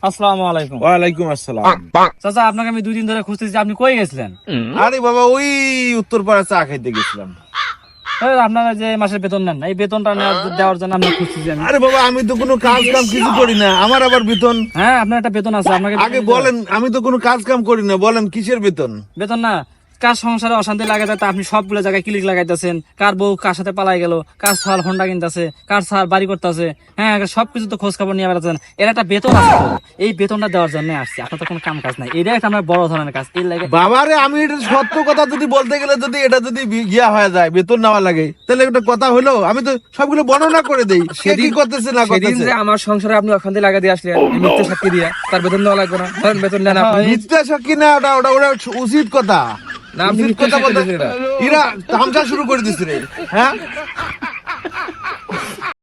আসসালামু আলাইকুম। ওয়ালাইকুম আসসালাম। চাচা, আপনাকে আমি 2 দিন ধরে খুঁজতেছি, আপনি কই গেছিলেন? আরে বাবা, ওই উত্তরপাড়া চা খাইতে গেছিলাম। আপনারা যে মাসের বেতন নেন, এই বেতনটা দেওয়ার জন্য আমি খুঁজতেছি। আরে বাবা, আমি তো কোনো কাজ কাম কিছু করি না, আমার আবার বেতন? হ্যাঁ, আপনার একটা বেতন আছে, আপনাকে আগে বলেন, আমি তো কোনো কাজ কাম করি না, বলেন কিসের বেতন? বেতন না, কার সংসারে অশান্তি লাগে তা আপনি সবগুলো জায়গায় ক্লিক লাগাইতেছেন। কার বউ কার সাথে পালাই গেল, কার সাল হোন্ডা কিনতেছে, কার সাল বাড়ি করতেছে, হ্যাঁ সবকিছু তো খোঁজ খবর নিয়ে বেড়াচ্ছেন। এর একটা বেতন আছে তো, এই বেতনটা দেওয়ার জন্য আসছে। আপনার তো কোনো কাম কাজ নাই, এটা একটা আমার বড় ধরনের কাজ। এর লাগে বাবারে, আমি এটা সত্য কথা যদি বলতে গেলে, যদি এটা যদি গিয়া হয়ে যায়, বেতন নেওয়া লাগে, তাহলে একটা কথা হলো? আমি তো সবগুলো বর্ণনা করে দেই, সে কি করতেছে না সেদিন করতেছে। যে আমার সংসারে আপনি অশান্তি লাগা দিয়ে আসলেন মিথ্যে সাক্ষী দিয়ে, তার বেতন দেওয়া লাগবে না? ধরেন বেতন নেন আপনি। মিথ্যা সাক্ষী না, ওটা ওটা ওটা উচিত কথা। না, আপনি উচিত মিথ্যে কথা সাক্ষী বলতে দিয়েছেন এটা। এরা তামসা শুরু করে দিচ্ছে রে। হ্যাঁ,